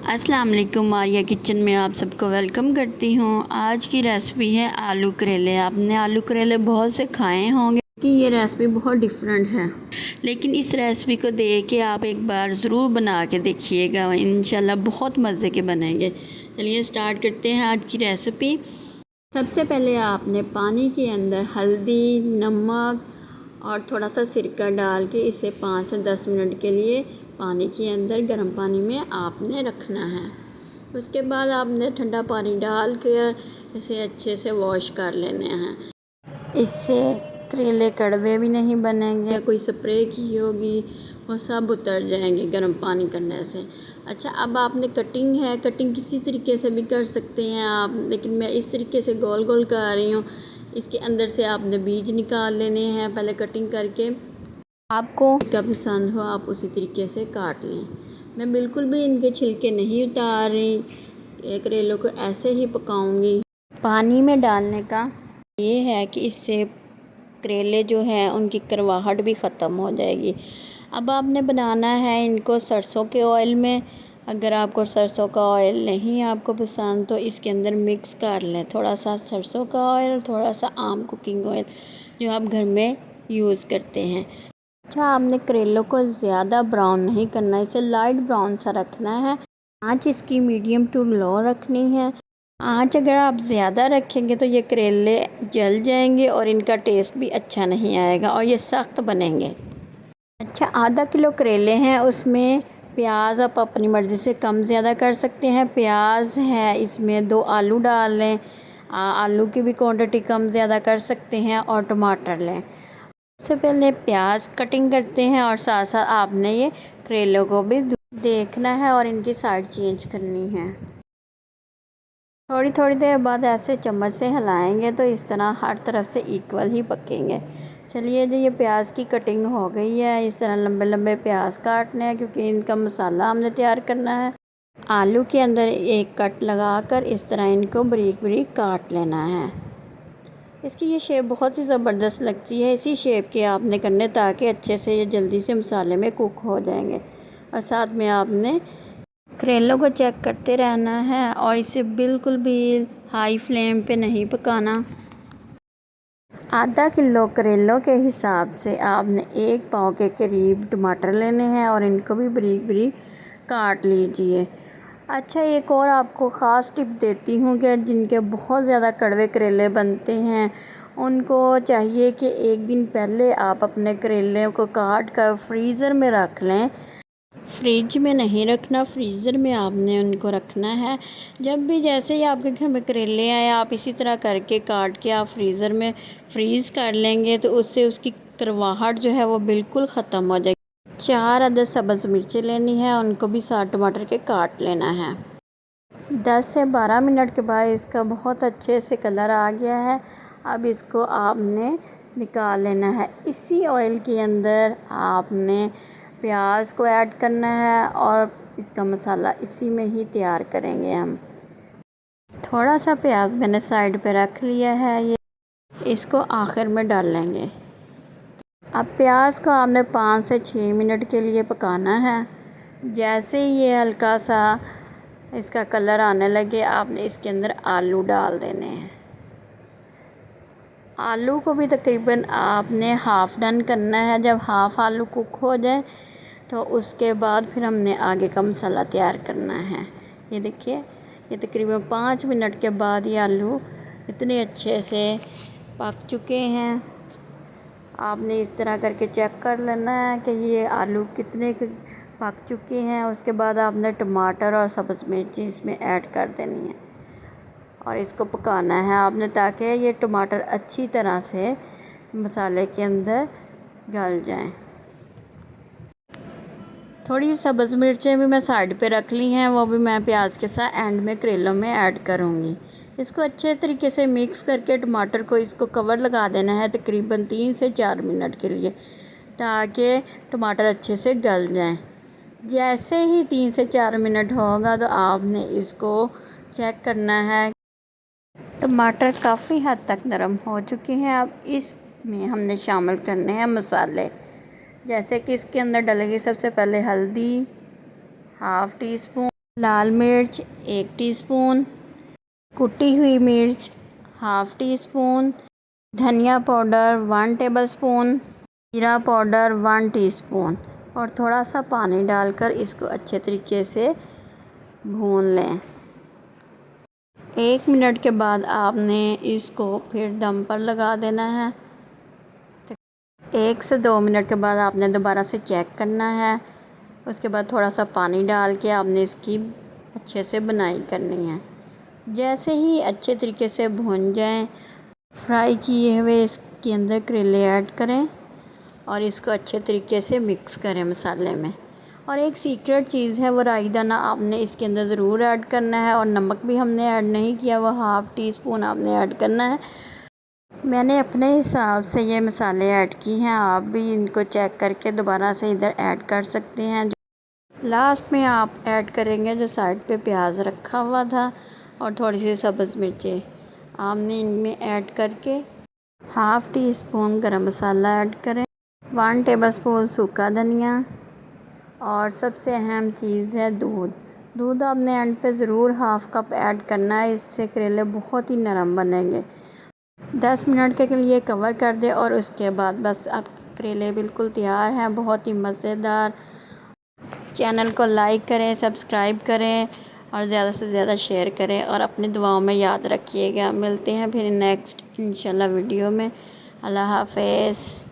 अस्सलाम वालेकुम, आर्या किचन में आप सबको वेलकम करती हूँ। आज की रेसिपी है आलू करेले। आपने आलू करेले बहुत से खाए होंगे कि ये रेसिपी बहुत डिफरेंट है, लेकिन इस रेसिपी को देख के आप एक बार ज़रूर बना के देखिएगा, इंशाल्लाह बहुत मज़े के बनेंगे। चलिए स्टार्ट करते हैं आज की रेसिपी। सबसे पहले आपने पानी के अंदर हल्दी, नमक और थोड़ा सा सिरका डाल के इसे 5 से 10 मिनट के लिए पानी के अंदर गर्म पानी में आपने रखना है। उसके बाद आपने ठंडा पानी डाल के इसे अच्छे से वॉश कर लेने हैं। इससे करेले कड़वे भी नहीं बनेंगे। कोई स्प्रे की होगी वो सब उतर जाएंगे गर्म पानी करने से। अच्छा, अब आपने कटिंग किसी तरीके से भी कर सकते हैं आप, लेकिन मैं इस तरीके से गोल गोल कर रही हूँ। इसके अंदर से आपने बीज निकाल लेने हैं पहले कटिंग करके। आपको क्या पसंद हो आप उसी तरीके से काट लें। मैं बिल्कुल भी इनके छिलके नहीं उतार रही, करेलों को ऐसे ही पकाऊंगी। पानी में डालने का ये है कि इससे करेले जो हैं उनकी करवाहट भी ख़त्म हो जाएगी। अब आपने बनाना है इनको सरसों के ऑयल में। अगर आपको सरसों का ऑयल नहीं आपको पसंद तो इसके अंदर मिक्स कर लें, थोड़ा सा सरसों का ऑयल, थोड़ा सा आम कुकिंग ऑयल जो आप घर में यूज़ करते हैं। अच्छा, आपने करेलों को ज़्यादा ब्राउन नहीं करना, इसे लाइट ब्राउन सा रखना है। आँच इसकी मीडियम टू लो रखनी है। आँच अगर आप ज़्यादा रखेंगे तो ये करेले जल जाएंगे और इनका टेस्ट भी अच्छा नहीं आएगा और ये सख्त बनेंगे। अच्छा, आधा किलो करेले हैं, उसमें प्याज आप अपनी मर्ज़ी से कम ज़्यादा कर सकते हैं। प्याज है इसमें 2 आलू डाल लें, आलू की भी क्वांटिटी कम ज़्यादा कर सकते हैं। और टमाटर लें। सबसे पहले प्याज कटिंग करते हैं और साथ साथ आपने ये करेलों को भी देखना है और इनकी साइड चेंज करनी है। थोड़ी थोड़ी देर बाद ऐसे चम्मच से हिलाएंगे तो इस तरह हर तरफ से इक्वल ही पकेंगे। चलिए जी, ये प्याज की कटिंग हो गई है। इस तरह लंबे लंबे प्याज काटने हैं क्योंकि इनका मसाला हमने तैयार करना है। आलू के अंदर एक कट लगाकर इस तरह इनको बारीक बारीक काट लेना है। इसकी ये शेप बहुत ही ज़बरदस्त लगती है। इसी शेप के आपने करने ताकि अच्छे से ये जल्दी से मसाले में कुक हो जाएंगे। और साथ में आपने करेलों को चेक करते रहना है और इसे बिल्कुल भी हाई फ्लेम पे नहीं पकाना। आधा किलो करेलों के हिसाब से आपने 1 पाव के करीब टमाटर लेने हैं और इनको भी बारीक बारीक काट लीजिए। अच्छा, एक और आपको ख़ास टिप देती हूँ कि जिनके बहुत ज़्यादा कड़वे करेले बनते हैं उनको चाहिए कि एक दिन पहले आप अपने करेले को काट कर फ्रीज़र में रख लें। फ्रिज में नहीं रखना, फ्रीज़र में आपने उनको रखना है। जब भी जैसे ही आपके घर में करेले आए आप इसी तरह करके काट के आप फ्रीज़र में फ्रीज़ कर लेंगे तो उससे उसकी करवाहट जो है वो बिल्कुल ख़त्म हो जाएगी। 4 अदद सब्ज़ मिर्चें लेनी है, उनको भी साथ टमाटर के काट लेना है। 10 से 12 मिनट के बाद इसका बहुत अच्छे से कलर आ गया है। अब इसको आपने निकाल लेना है। इसी ऑयल के अंदर आपने प्याज को ऐड करना है और इसका मसाला इसी में ही तैयार करेंगे हम। थोड़ा सा प्याज मैंने साइड पे रख लिया है, ये इसको आखिर में डाल लेंगे। अब प्याज को आपने 5 से 6 मिनट के लिए पकाना है। जैसे ही ये हल्का सा इसका कलर आने लगे आपने इसके अंदर आलू डाल देने हैं। आलू को भी तकरीबन आपने हाफ़ डन करना है। जब हाफ़ आलू कुक हो जाए तो उसके बाद फिर हमने आगे का मसाला तैयार करना है। ये देखिए, ये तकरीबन 5 मिनट के बाद ये आलू इतने अच्छे से पक चुके हैं। आपने इस तरह करके चेक कर लेना है कि ये आलू कितने पक चुके हैं। उसके बाद आपने टमाटर और सब्ज़ मिर्ची इसमें ऐड कर देनी है और इसको पकाना है आपने ताकि ये टमाटर अच्छी तरह से मसाले के अंदर गल जाएं। थोड़ी सी सब्ज़ मिर्चें भी मैं साइड पे रख ली हैं, वो भी मैं प्याज के साथ एंड में करेलों में ऐड करूँगी। इसको अच्छे तरीके से मिक्स करके टमाटर को इसको कवर लगा देना है तकरीबन 3 से 4 मिनट के लिए ताकि टमाटर अच्छे से गल जाएं। जैसे ही 3 से 4 मिनट होगा तो आपने इसको चेक करना है। टमाटर काफ़ी हद तक नरम हो चुके हैं। अब इसमें हमने शामिल करने हैं मसाले, जैसे कि इसके अंदर डलेगी सबसे पहले हल्दी 1/2 टी स्पून, लाल मिर्च 1 टीस्पून, कुटी हुई मिर्च हाफ़ टी स्पून, धनिया पाउडर 1 टेबलस्पून, जीरा पाउडर 1 टीस्पून और थोड़ा सा पानी डालकर इसको अच्छे तरीके से भून लें। 1 मिनट के बाद आपने इसको फिर दम पर लगा देना है। 1 से 2 मिनट के बाद आपने दोबारा से चेक करना है। उसके बाद थोड़ा सा पानी डाल के आपने इसकी अच्छे से बुनाई करनी है। जैसे ही अच्छे तरीके से भुन जाएं, फ्राई किए हुए इसके अंदर करेले ऐड करें और इसको अच्छे तरीके से मिक्स करें मसाले में। और एक सीक्रेट चीज़ है, वो राई दाना आपने इसके अंदर ज़रूर ऐड करना है और नमक भी हमने ऐड नहीं किया, वो हाफ़ टी स्पून आपने ऐड करना है। मैंने अपने हिसाब से ये मसाले ऐड की हैं, आप भी इनको चेक करके दोबारा से इधर ऐड कर सकते हैं। लास्ट में आप ऐड करेंगे जो साइड पे प्याज रखा हुआ था और थोड़ी सी सब्ज़ मिर्चें आपने इनमें ऐड करके हाफ़ टी स्पून गरम मसाला ऐड करें, 1 टेबलस्पून सूखा धनिया और सबसे अहम चीज़ है दूध। दूध आपने एंड पे ज़रूर हाफ़ कप ऐड करना है, इससे करेले बहुत ही नरम बनेंगे। 10 मिनट के लिए कवर कर दें और उसके बाद बस आपके करेले बिल्कुल तैयार हैं, बहुत ही मज़ेदार। चैनल को लाइक करें, सब्सक्राइब करें और ज़्यादा से ज़्यादा शेयर करें और अपनी दुआओं में याद रखिएगा। मिलते हैं फिर नेक्स्ट इंशाल्लाह वीडियो में। अल्लाह हाफ़िज़।